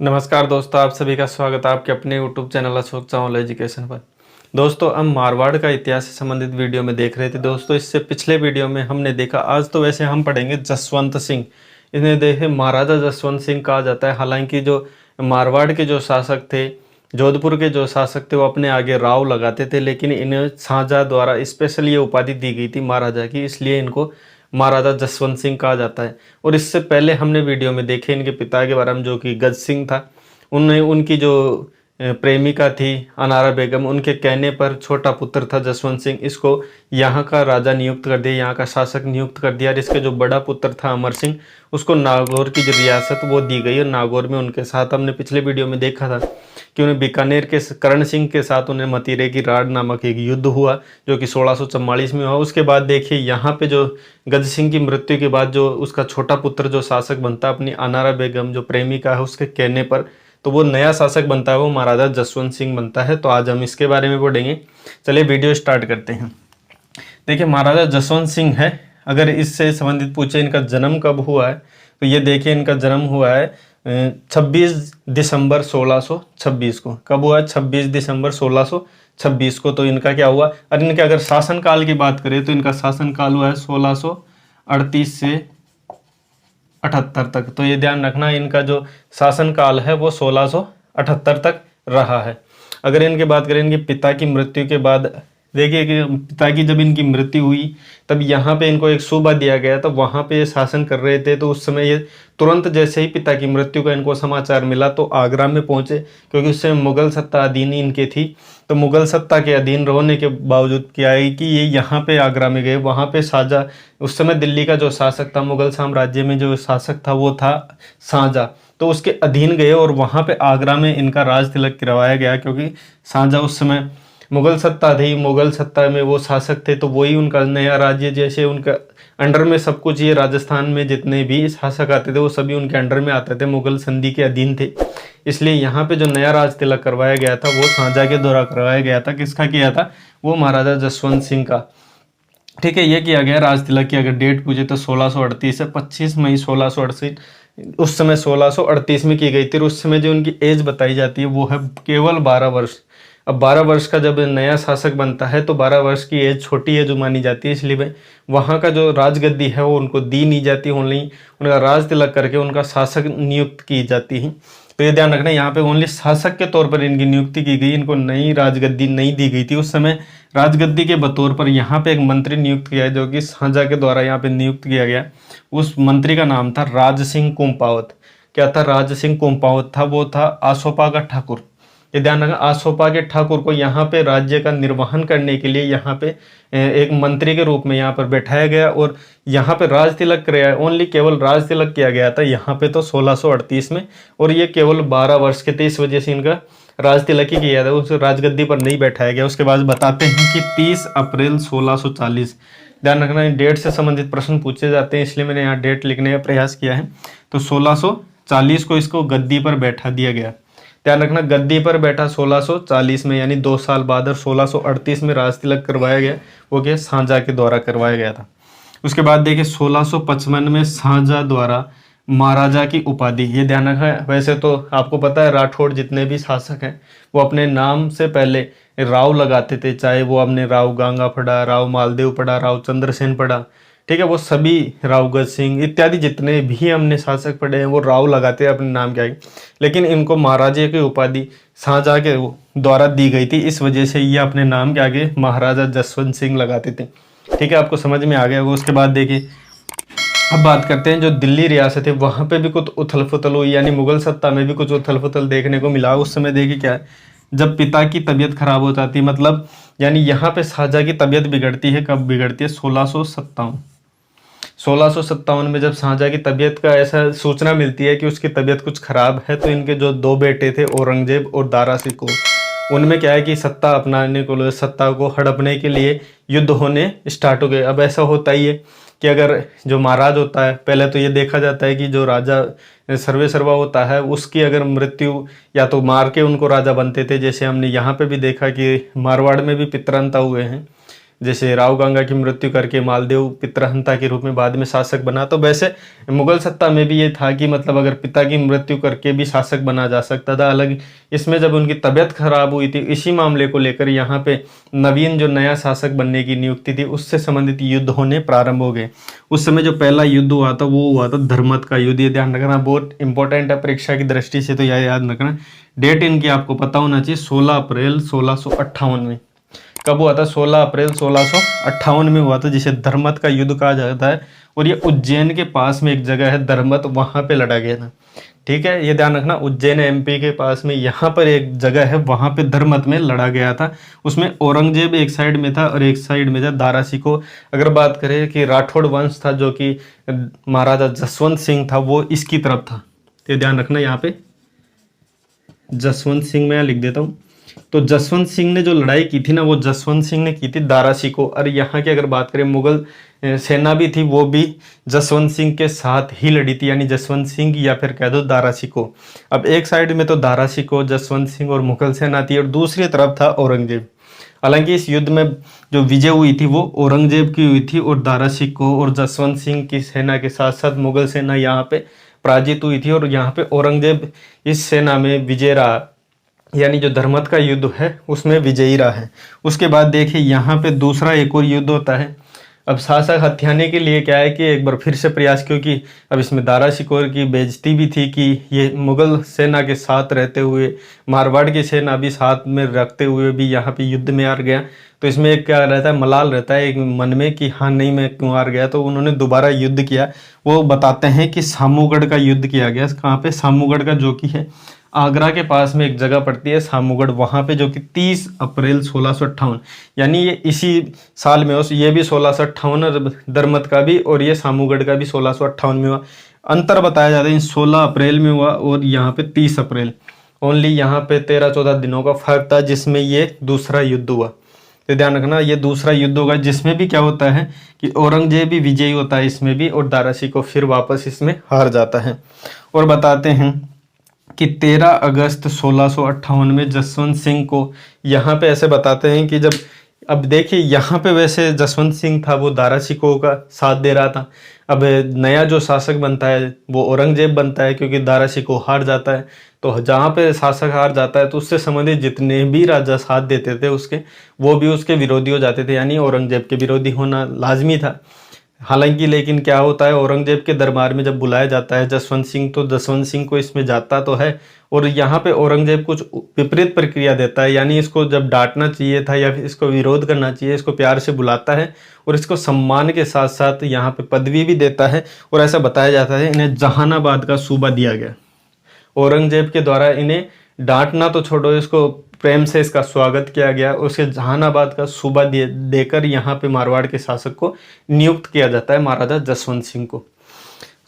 नमस्कार दोस्तों, आप सभी का स्वागत है आपके अपने YouTube channel Ashok Chawla education पर। दोस्तों, हम मारवाड़ का इतिहास से संबंधित वीडियो में देख रहे थे। दोस्तों, इससे पिछले वीडियो में हमने देखा, आज तो वैसे हम पढ़ेंगे जसवंत सिंह। इन्हें देखे महाराजा जसवंत सिंह कहा जाता है। हालांकि जो मारवाड़ के जो शासक थे, जोधपुर के जो शासक थे, वो अपने आगे राव लगाते थे, लेकिन इन्हें शाहजहाँ द्वारा स्पेशल ये उपाधि दी गई थी महाराजा की, इसलिए इनको महाराजा जसवंत सिंह कहा जाता है। और इससे पहले हमने वीडियो में देखे इनके पिता के बारे में, जो कि गज सिंह था। उन्हें उनकी जो प्रेमिका थी अनारा बेगम, उनके कहने पर छोटा पुत्र था जसवंत सिंह, इसको यहाँ का राजा नियुक्त कर दिया, यहाँ का शासक नियुक्त कर दिया। और इसके जो बड़ा पुत्र था अमर सिंह, उसको नागौर की जो रियासत वो दी गई। और नागौर में उनके साथ हमने पिछले वीडियो में देखा था कि उन्हें बीकानेर के करण सिंह के साथ उन्हें मतीरे की राड नामक एक युद्ध हुआ, जो कि 1644 में हुआ। उसके बाद देखिए, यहाँ पे जो गज सिंह की मृत्यु के बाद जो उसका छोटा पुत्र जो शासक बनता है, अपनी अनारा बेगम जो प्रेमिका है उसके कहने पर, तो वो नया शासक बनता है, वो महाराजा जसवंत सिंह बनता है। तो आज हम इसके बारे में पढ़ेंगे। चलिए वीडियो स्टार्ट करते हैं। देखिए, महाराजा जसवंत सिंह है, अगर इससे संबंधित पूछे इनका जन्म कब हुआ है, तो ये देखिए इनका जन्म हुआ है 26 दिसंबर 1626 को। कब हुआ है? 26 दिसंबर 1626 को। तो इनका क्या हुआ, और इनके अगर शासनकाल की बात करें तो इनका शासनकाल हुआ है 1638 से 78 तक। तो ये ध्यान रखना, इनका जो शासनकाल है वो 1678 तक रहा है। अगर इनकी बात करें इनके पिता की मृत्यु के बाद, देखिए कि पिता की जब इनकी मृत्यु हुई तब यहाँ पे इनको एक सूबा दिया गया, तब वहाँ पे ये शासन कर रहे थे। तो उस समय ये तुरंत जैसे ही पिता की मृत्यु का इनको समाचार मिला तो आगरा में पहुँचे, क्योंकि उस समय मुगल सत्ता अधीन इनके थी। तो मुगल सत्ता के अधीन रहने के बावजूद क्या है कि ये यहाँ पे आगरा में गए। वहाँ पे शाहजहाँ, उस समय दिल्ली का जो शासक था, मुगल साम्राज्य में जो शासक था वो था शाहजहाँ, तो उसके अधीन गए और वहाँ पे आगरा में इनका राज तिलक करवाया गया। क्योंकि शाहजहाँ उस समय मुगल सत्ता थी, मुगल सत्ता में वो शासक थे, तो वही उनका नया राज्य, जैसे उनका अंडर में सब कुछ, ये राजस्थान में जितने भी शासक आते थे वो सभी उनके अंडर में आते थे, मुगल संधि के अधीन थे। इसलिए यहाँ पे जो नया राज तिलक करवाया गया था वो शाहजहाँ के द्वारा करवाया गया था। किसका किया था? वो महाराजा जसवंत सिंह का। ठीक है, ये किया गया राज तिलक की। अगर डेट पूछे तो 1638 से 25 मई 1638, उस समय 1638 में की गई थी। उस समय जो उनकी एज बताई जाती है वो है केवल 12 वर्ष। अब 12 वर्ष का जब नया शासक बनता है तो 12 वर्ष की एज छोटी एज मानी जाती है, इसलिए वहाँ का जो राजगद्दी है वो उनको दी नहीं जाती, ओनली उनका राज तिलक करके उनका शासक नियुक्त की जाती है। तो ये ध्यान रखना, यहाँ पे ओनली शासक के तौर पर इनकी नियुक्ति की गई, इनको नई राजगद्दी नहीं दी गई थी। उस समय राजगद्दी के बतौर पर यहाँ पे एक मंत्री नियुक्त किया है, जो कि शाहजहाँ के द्वारा यहाँ पे नियुक्त किया गया। उस मंत्री का नाम था राज सिंह कुंपावत। क्या था? राज सिंह कुंपावत था, वो था आसोपा का ठाकुर। ये ध्यान रखना, आसोपा के ठाकुर को यहाँ पे राज्य का निर्वहन करने के लिए यहाँ पे एक मंत्री के रूप में यहाँ पर बैठाया गया और यहाँ पे राज तिलक कराया। ओनली केवल राज तिलक किया गया था यहाँ पे तो 1638 में, और ये केवल 12 वर्ष के थे, इस वजह से इनका राज तिलक ही किया था, उस राजगद्दी पर नहीं बैठाया गया। उसके बाद बताते हैं कि 30 अप्रैल 1640, ध्यान रखना डेट से संबंधित प्रश्न पूछे जाते हैं, इसलिए मैंने यहाँ डेट लिखने का प्रयास किया है। तो 1640 को इसको गद्दी पर बैठा दिया गया। ध्यान रखना, गद्दी पर बैठा 1640 में, यानी 2 साल बाद, और 1638 में राज तिलक करवाया गया, वो क्या शाहजहाँ के द्वारा करवाया गया था। उसके बाद देखिए 1655 में शाहजहाँ द्वारा महाराजा की उपाधि, ये ध्यान रखना। वैसे तो आपको पता है राठौड़ जितने भी शासक हैं वो अपने नाम से पहले राव लगाते थे, चाहे वो हमने राव गांगा पढ़ा, राव मालदेव पढ़ा, राव चंद्रसेन पढ़ा, ठीक है, वो सभी राव गज सिंह इत्यादि जितने भी हमने शासक पढ़े हैं वो राव लगाते हैं अपने नाम के आगे। लेकिन इनको महाराजे की उपाधि शाहजहाँ के द्वारा दी गई थी, इस वजह से ये अपने नाम के आगे महाराजा जसवंत सिंह लगाते थे। ठीक है, आपको समझ में आ गया वो। उसके बाद देखिए, अब बात करते हैं जो दिल्ली रियासत है, वहाँ पे भी कुछ उथल पुथल हुई, यानी मुगल सत्ता में भी कुछ उथल पुथल देखने को मिला। उस समय देखिए क्या है, जब पिता की तबीयत खराब हो जाती है, मतलब यानी यहाँ पे शाहजहाँ की तबीयत बिगड़ती है। कब बिगड़ती है? 1657 में जब शाहजहाँ की तबीयत का ऐसा सूचना मिलती है कि उसकी तबीयत कुछ खराब है, तो इनके जो 2 बेटे थे औरंगजेब और दारा सिकोह, उनमें क्या है कि सत्ता अपनाने को, सत्ता को हड़पने के लिए युद्ध होने स्टार्ट हो गए। अब ऐसा होता ही है कि अगर जो महाराज होता है, पहले तो ये देखा जाता है कि जो राजा सर्वे सर्वा होता है उसकी अगर मृत्यु, या तो मार के उनको राजा बनते थे, जैसे हमने यहाँ पे भी देखा कि मारवाड़ में भी पितरंता हुए हैं, जैसे राव गंगा की मृत्यु करके मालदेव पितृहंता के रूप में बाद में शासक बना। तो वैसे मुगल सत्ता में भी ये था कि मतलब अगर पिता की मृत्यु करके भी शासक बना जा सकता था। अलग इसमें जब उनकी तबीयत खराब हुई थी, इसी मामले को लेकर यहाँ पे नवीन जो नया शासक बनने की नियुक्ति थी उससे संबंधित युद्ध होने प्रारंभ हो गए। उस समय जो पहला युद्ध हुआ था वो हुआ था धर्मत का युद्ध। ये ध्यान रखना, बहुत इंपॉर्टेंट है परीक्षा की दृष्टि से, तो यह याद रखना। डेट इनकी आपको पता होना चाहिए, 16 अप्रैल 1658 में। कब हुआ था? 16 अप्रैल 1658 में हुआ था, जिसे धर्मत का युद्ध कहा जाता है। और ये उज्जैन के पास में एक जगह है धर्मत, वहां पे लड़ा गया था। ठीक है, ये ध्यान रखना, उज्जैन एमपी के पास में यहाँ पर एक जगह है, वहां पे धर्मत में लड़ा गया था। उसमें औरंगजेब एक साइड में था और एक साइड में था दारा शिकोह। अगर बात करें कि राठौड़ वंश था, जो कि महाराजा जसवंत सिंह था, वो इसकी तरफ था। तो ध्यान रखना, यहाँ पे जसवंत सिंह मैं लिख देता हूँ। तो जसवंत सिंह ने जो लड़ाई की थी ना, वो जसवंत सिंह ने की थी दारा शिकोह। और यहाँ की अगर बात करें, मुगल सेना भी थी, वो भी जसवंत सिंह के साथ ही लड़ी थी, यानी जसवंत सिंह या फिर कह दो दारा शिकोह। अब एक साइड में तो दारा शिकोह, जसवंत सिंह और मुगल सेना थी, और दूसरी तरफ था औरंगजेब। हालांकि इस युद्ध में जो विजय हुई थी वो औरंगजेब की हुई थी, और दारा शिकोह और जसवंत सिंह की सेना के साथ साथ मुगल सेना यहाँ पे पराजित हुई थी। और यहाँ पे औरंगजेब इस सेना में विजय रहा, यानी जो धर्मत का युद्ध है उसमें विजयी रहा है। उसके बाद देखिए यहाँ पे दूसरा एक और युद्ध होता है। अब शासक हथियाने के लिए क्या है कि एक बार फिर से प्रयास, क्योंकि अब इसमें दारा शिकोह की बेइज्जती भी थी कि ये मुगल सेना के साथ रहते हुए मारवाड़ की सेना भी साथ में रखते हुए भी यहाँ पे युद्ध में हार गया। तो इसमें एक क्या रहता है, मलाल रहता है एक मन में कि हाँ नहीं मैं क्यों हार गया। तो उन्होंने दोबारा युद्ध किया। वो बताते हैं कि सामूगढ़ का युद्ध किया गया। कहाँ पे? सामूगढ़ का, जो कि है आगरा के पास में एक जगह पड़ती है सामूगढ़, वहाँ पे, जो कि 30 अप्रैल 1658, यानी ये इसी साल में, ये भी 1658 धर्मत का भी, और ये सामूगढ़ का भी 1658 में हुआ। अंतर बताया जाता है, 16 अप्रैल में हुआ और यहाँ पे 30 अप्रैल, ओनली यहाँ पे 13-14 दिनों का फर्क था, जिसमें ये दूसरा युद्ध हुआ। तो ध्यान रखना, ये दूसरा युद्ध होगा, जिसमें भी क्या होता है कि औरंगजेब भी विजयी होता है इसमें भी, और दारा शिकोह फिर वापस इसमें हार जाता है। और बताते हैं कि 13 अगस्त 1658 में जसवंत सिंह को, यहाँ पे ऐसे बताते हैं कि जब, अब देखिए यहाँ पे वैसे जसवंत सिंह था वो दारा शिकोह का साथ दे रहा था। अब नया जो शासक बनता है वो औरंगजेब बनता है, क्योंकि दारा शिकोह हार जाता है। तो जहाँ पे शासक हार जाता है तो उससे संबंधित जितने भी राजा साथ देते थे उसके, वो भी उसके विरोधी हो जाते थे, यानी औरंगजेब के विरोधी होना लाजमी था। हालांकि लेकिन क्या होता है, औरंगजेब के दरबार में जब बुलाया जाता है जसवंत सिंह, तो जसवंत सिंह को इसमें जाता तो है, और यहाँ पे औरंगजेब कुछ विपरीत प्रक्रिया देता है, यानी इसको जब डांटना चाहिए था या फिर इसको विरोध करना चाहिए, इसको प्यार से बुलाता है और इसको सम्मान के साथ साथ यहाँ पे पदवी भी देता है। और ऐसा बताया जाता है इन्हें जहानाबाद का सूबा दिया गया। औरंगजेब के द्वारा इन्हें डांटना तो छोड़ो, इसको प्रेम से इसका स्वागत किया गया। उसके जहानाबाद का सूबा देकर यहाँ पे मारवाड़ के शासक को नियुक्त किया जाता है, महाराजा जसवंत सिंह को।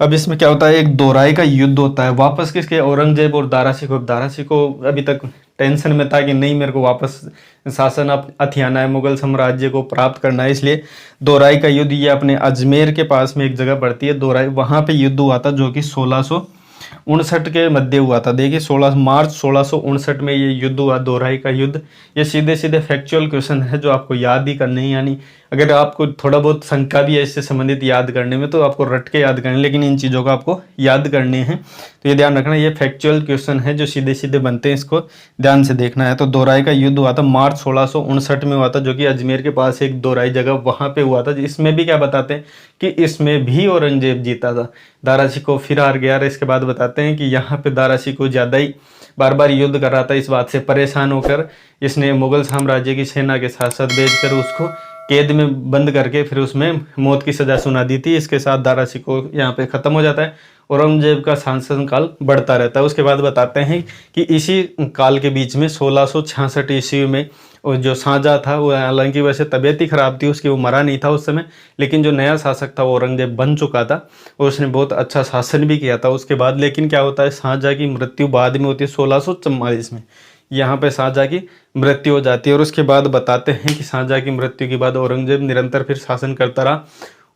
अब इसमें क्या होता है, एक दोराई का युद्ध होता है। वापस किसके? औरंगजेब और दारा शिकोह। दारा शिकोह अभी तक टेंशन में था कि नहीं, मेरे को वापस शासन हथियाना है, मुगल साम्राज्य को प्राप्त करना है, इसलिए दोराई का युद्ध, ये अपने अजमेर के पास में एक जगह पड़ती है दोराई, वहां पे युद्ध हुआ था, जो कि 1659 के मध्य हुआ था। देखिए 16 मार्च 1659 में ये युद्ध हुआ, दोराई का युद्ध। ये सीधे सीधे फैक्चुअल क्वेश्चन है जो आपको याद ही करने हैं, यानी अगर आपको थोड़ा बहुत शंका भी है इससे संबंधित याद करने में तो आपको रट के याद करने, लेकिन इन चीज़ों को आपको याद करने हैं। तो ये ध्यान रखना, ये फैक्चुअल क्वेश्चन है जो सीधे सीधे बनते हैं, इसको ध्यान से देखना है। तो दोराई का युद्ध हुआ था मार्च 1659 में हुआ था, जो कि अजमेर के पास एक दोराई जगह वहाँ पे हुआ था। इसमें भी क्या बताते हैं कि इसमें भी औरंगजेब जीता था, दारा शिकोह फिर हार गया। इसके बाद बताते हैं कि यहाँ पे दारा शिकोह ज़्यादा ही बार बार युद्ध कर रहा था। इस बात से परेशान होकर इसने मुगल साम्राज्य की सेना के साथ साथ भेजकर उसको कैद में बंद करके फिर उसमें मौत की सजा सुना दी थी। इसके साथ दारा शिकोह यहाँ पे खत्म हो जाता है, औरंगजेब का शासन काल बढ़ता रहता है। उसके बाद बताते हैं कि इसी काल के बीच में 1666 ईस्वी में और जो शाहजहाँ था, वो हालांकि वैसे तबीयत ही खराब थी उसकी, वो मरा नहीं था उस समय, लेकिन जो नया शासक था वो औरंगजेब बन चुका था और उसने बहुत अच्छा शासन भी किया था उसके बाद। लेकिन क्या होता है, शाहजहाँ की मृत्यु बाद में होती है 1644 में, यहाँ पे शाहजहाँ की मृत्यु हो जाती है। और उसके बाद बताते हैं कि शाहजहाँ की मृत्यु के बाद औरंगजेब निरंतर फिर शासन करता रहा।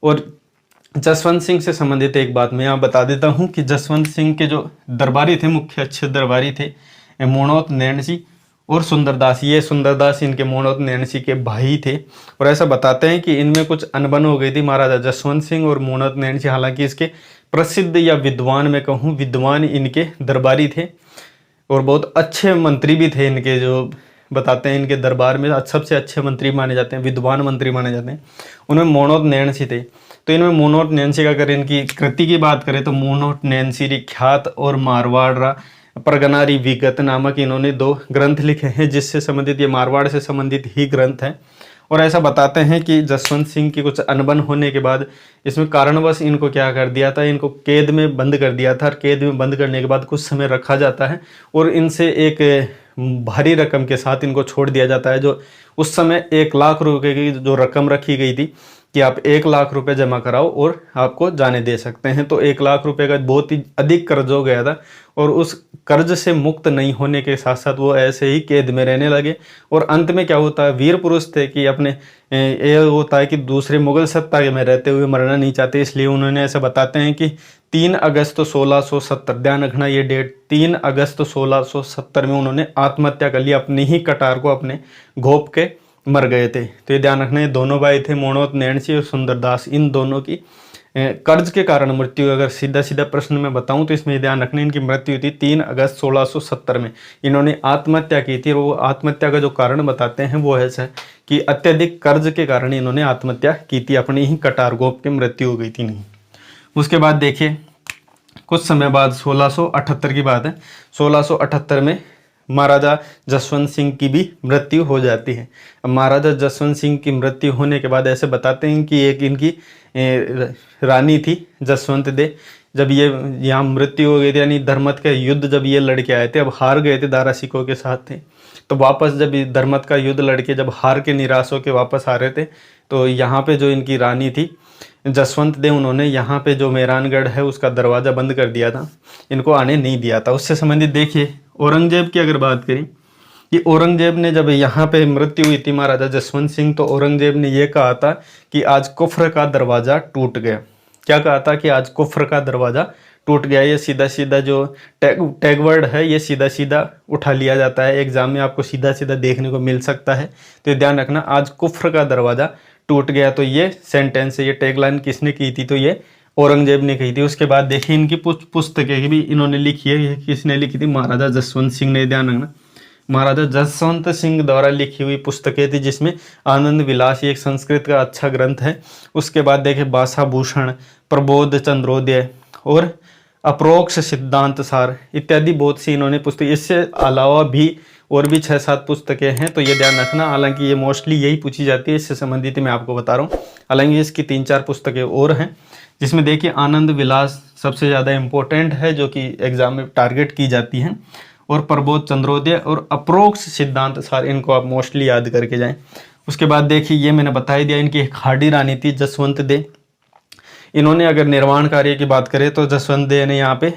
और जसवंत सिंह से संबंधित एक बात मैं यहाँ बता देता हूँ कि जसवंत सिंह के जो दरबारी थे, मुख्य अच्छे दरबारी थे, मोणोत नैन जी, और सुंदरदास, ये सुंदरदास इनके मोहनोत नैणसी के भाई थे। और ऐसा बताते हैं कि इनमें कुछ अनबन हो गई थी महाराजा जसवंत सिंह और मोहनोत नैणसी। हालांकि इसके प्रसिद्ध या विद्वान, मैं कहूँ विद्वान, इनके दरबारी थे और बहुत अच्छे मंत्री भी थे इनके, जो बताते हैं इनके दरबार में सबसे अच्छे मंत्री माने जाते हैं, विद्वान मंत्री माने जाते हैं। उनमें मोहनोत नैणसी थे। तो इनमें मोहनोत नैणसी का, अगर इनकी कृति की बात करें तो मोहनोत नैणसी ख्यात और मारवाड़ परगनारी विगत नामक इन्होंने 2 ग्रंथ लिखे हैं, जिससे संबंधित, ये मारवाड़ से संबंधित ही ग्रंथ हैं। और ऐसा बताते हैं कि जसवंत सिंह की कुछ अनबन होने के बाद इसमें कारणवश इनको क्या कर दिया था, इनको कैद में बंद कर दिया था। और कैद में बंद करने के बाद कुछ समय रखा जाता है और इनसे एक भारी रकम के साथ इनको छोड़ दिया जाता है। जो उस समय 1 लाख रुपए की जो रकम रखी गई थी कि आप 1 लाख रुपए जमा कराओ और आपको जाने दे सकते हैं। तो 1 लाख रुपए का बहुत ही अधिक कर्ज हो गया था और उस कर्ज से मुक्त नहीं होने के साथ साथ वो ऐसे ही कैद में रहने लगे। और अंत में क्या होता है, वीर पुरुष थे कि अपने, ये होता है कि दूसरे मुगल सत्ता में रहते हुए मरना नहीं चाहते, इसलिए उन्होंने, ऐसे बताते हैं कि 3 अगस्त 1670, ध्यान रखना ये डेट, 3 अगस्त 1670 में उन्होंने आत्महत्या कर ली। अपनी ही कटार को अपने घोंप के मर गए थे। तो ये ध्यान रखना, ये दोनों भाई थे, मोहनोत नैणसी और सुंदरदास, इन दोनों की कर्ज के कारण मृत्यु। अगर सीधा सीधा प्रश्न में बताऊं तो इसमें ध्यान रखना, इनकी मृत्यु हुई थी 3 अगस्त 1670 में। इन्होंने आत्महत्या की थी और वो आत्महत्या का जो कारण बताते हैं वो ऐसा है कि अत्यधिक कर्ज के कारण इन्होंने आत्महत्या की थी, अपनी ही कटार घोंप के मृत्यु हो गई थी। नहीं, उसके बाद देखिए कुछ समय बाद 1678 की बात है, 1678 में महाराजा जसवंत सिंह की भी मृत्यु हो जाती है। अब महाराजा जसवंत सिंह की मृत्यु होने के बाद ऐसे बताते हैं कि एक इनकी रानी थी जसवंत दे, जब ये यहाँ मृत्यु हो गई थी, यानी धर्मत का युद्ध जब ये लड़के आए थे, अब हार गए थे, दारा सिकों के साथ थे, तो वापस जब धर्मत का युद्ध लड़के जब हार के निराश होकर वापस आ रहे थे, तो यहाँ पे जो इनकी रानी थी जसवंत दे, उन्होंने यहाँ पे जो मेहरानगढ़ है उसका दरवाज़ा बंद कर दिया था, इनको आने नहीं दिया था। उससे संबंधित देखिए औरंगजेब की अगर बात करें, कि औरंगजेब ने जब यहाँ पे मृत्यु हुई थी महाराजा जसवंत सिंह, तो औरंगजेब ने ये कहा था कि आज कुफ्र का दरवाज़ा टूट गया। क्या कहा था कि आज कुफ्र का दरवाज़ा टूट गया। ये सीधा सीधा जो टैग वर्ड है, ये सीधा सीधा उठा लिया जाता है, एग्जाम में आपको सीधा सीधा देखने को मिल सकता है। तो ध्यान रखना, आज कुफ्र का दरवाज़ा टूट गया। तो ये सेंटेंस है, ये टैगलाइन किसने की थी, तो ये औरंगजेब ने कही थी। उसके बाद देखिए इनकी पुस्तकें भी इन्होंने लिखी है, किसने लिखी थी, महाराजा जसवंत सिंह ने। ध्यान रखना, महाराजा जसवंत सिंह द्वारा लिखी हुई पुस्तकें थी, जिसमें आनंद विलास, एक संस्कृत का अच्छा ग्रंथ है। उसके बाद देखिए भाषाभूषण, प्रबोध चंद्रोदय और अप्रोक्ष सिद्धांत सार इत्यादि बहुत सी इन्होंने पुस्तक, इससे अलावा भी और भी 6-7 पुस्तकें हैं। तो ये ध्यान रखना, हालांकि ये मोस्टली यही पूछी जाती है, इससे संबंधित मैं आपको बता रहा हूँ। हालांकि इसकी 3-4 पुस्तकें और हैं, जिसमें देखिए आनंद विलास सबसे ज़्यादा इम्पोर्टेंट है, जो कि एग्जाम में टारगेट की जाती हैं, और प्रबोध चंद्रोदय और अप्रोक्ष सिद्धांत सार, इनको आप मोस्टली याद करके जाएं। उसके बाद देखिए ये मैंने बता ही दिया, इनकी एक खाड़ी रानी थी जसवंत दे। इन्होंने अगर निर्माण कार्य की बात करें तो जसवंत दे ने यहाँ पे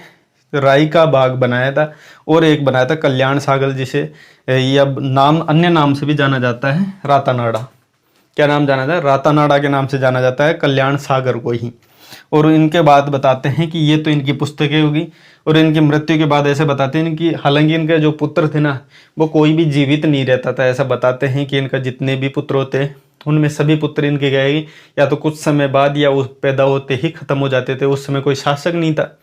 राई का बाग बनाया था और एक बनाया था कल्याण सागर, जिसे यह नाम अन्य नाम से भी जाना जाता है रातानाड़ा। क्या नाम जाना जाता है, रातानाड़ा के नाम से जाना जाता है कल्याण सागर को ही। और इनके बाद बताते हैं कि ये तो इनकी पुस्तकें होगी, और इनकी मृत्यु के बाद ऐसे बताते हैं कि हालांकि इनके जो पुत्र थे ना, वो कोई भी जीवित नहीं रहता था। ऐसा बताते हैं कि इनका जितने भी पुत्र होते उनमें सभी पुत्र इनके गए या तो कुछ समय बाद या उस पैदा होते ही खत्म हो जाते थे। उस समय कोई शासक नहीं था।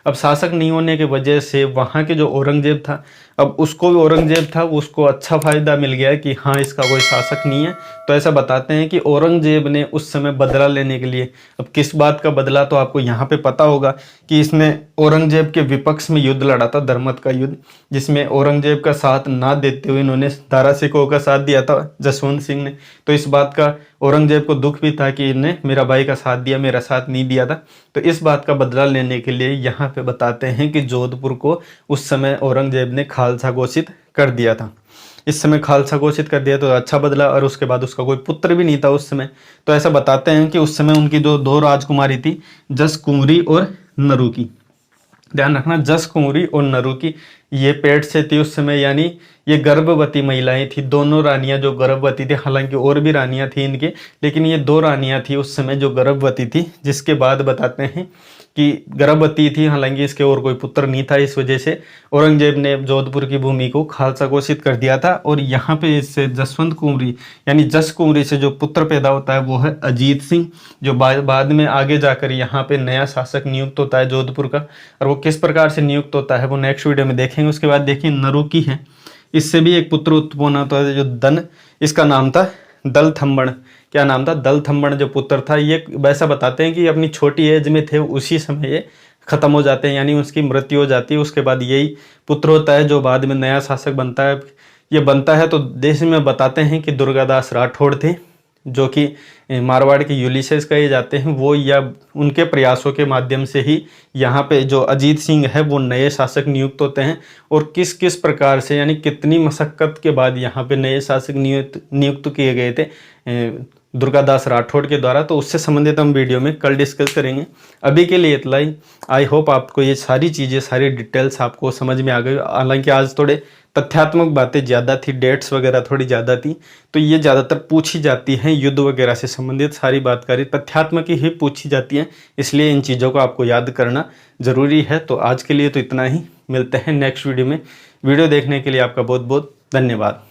अब शासक नहीं होने की वजह से वहाँ के जो औरंगजेब था, अब उसको भी औरंगजेब था, उसको अच्छा फायदा मिल गया कि हाँ इसका कोई शासक नहीं है। तो ऐसा बताते हैं कि औरंगजेब ने उस समय बदला लेने के लिए, अब किस बात का बदला तो आपको यहाँ पे पता होगा कि इसने औरंगजेब के विपक्ष में युद्ध लड़ा था, धर्मत का युद्ध, जिसमें औरंगजेब का साथ ना देते हुए इन्होंने दारा सिकों का साथ दिया था जसवंत सिंह ने। तो इस बात का औरंगजेब को दुख भी था कि इन्हें मेरा भाई का साथ दिया, मेरा साथ नहीं दिया था। तो इस बात का बदला लेने के लिए यहाँ पे बताते हैं कि जोधपुर को उस समय औरंगजेब ने खालसा घोषित कर दिया था। इस समय खालसा घोषित कर दिया तो अच्छा बदला, और उसके बाद उसका कोई पुत्र भी नहीं था उस समय। तो ऐसा बताते हैं कि उस समय उनकी जो 2 राजकुमारी थी, जस कुंवरी और नरु की। ध्यान रखना, जस कुंवरी और नरु की, ये पेट से थी उस समय, यानी ये गर्भवती महिलाएं थी। दोनों रानियां जो गर्भवती थी, हालांकि और भी रानियां थी इनके, लेकिन ये 2 रानियां थी उस समय जो गर्भवती थी। जिसके बाद बताते हैं कि गर्भवती थी, हालांकि इसके और कोई पुत्र नहीं था। इस वजह से औरंगजेब ने जोधपुर की भूमि को खालसा घोषित कर दिया था। और यहाँ पे इससे जसवंत कुंवरी यानी जस कुंवरी से जो पुत्र पैदा होता है वो है अजीत सिंह, जो बाद में आगे जाकर यहाँ पे नया शासक नियुक्त होता है जोधपुर का। और वो किस प्रकार से नियुक्त होता है वो नेक्स्ट वीडियो में देखेंगे। उसके बाद देखिए नरुकी है, इससे भी एक पुत्र उत्पन्न होता है जो दन, इसका नाम था दलथम्बण। क्या नाम था? दलथम्बण जो पुत्र था। ये वैसा बताते हैं कि अपनी छोटी एज में थे उसी समय ये खत्म हो जाते हैं, यानी उसकी मृत्यु हो जाती है। उसके बाद यही पुत्र होता है जो बाद में नया शासक बनता है। ये बनता है तो देश में बताते हैं कि दुर्गादास राठौड़ थे, जो कि मारवाड़ के यूलिसेस कहे जाते हैं, वो या उनके प्रयासों के माध्यम से ही यहाँ पे जो अजीत सिंह है वो नए शासक नियुक्त होते हैं। और किस किस प्रकार से यानी कितनी मशक्कत के बाद यहाँ पे नए शासक नियुक्त किए गए थे दुर्गादास राठौड़ के द्वारा, तो उससे संबंधित हम वीडियो में कल डिस्कस करेंगे। अभी के लिए इतना ही। आई होप आपको ये सारी चीज़ें, सारी डिटेल्स आपको समझ में आ गई। हालांकि आज थोड़े तथ्यात्मक बातें ज़्यादा थी, डेट्स वगैरह थोड़ी ज़्यादा थी, तो ये ज़्यादातर पूछी जाती हैं युद्ध वगैरह से संबंधित सारी बातकारी तथ्यात्मक ही पूछी जाती हैं, इसलिए इन चीज़ों को आपको याद करना ज़रूरी है। तो आज के लिए तो इतना ही, मिलते हैं नेक्स्ट वीडियो में। वीडियो देखने के लिए आपका बहुत बहुत धन्यवाद।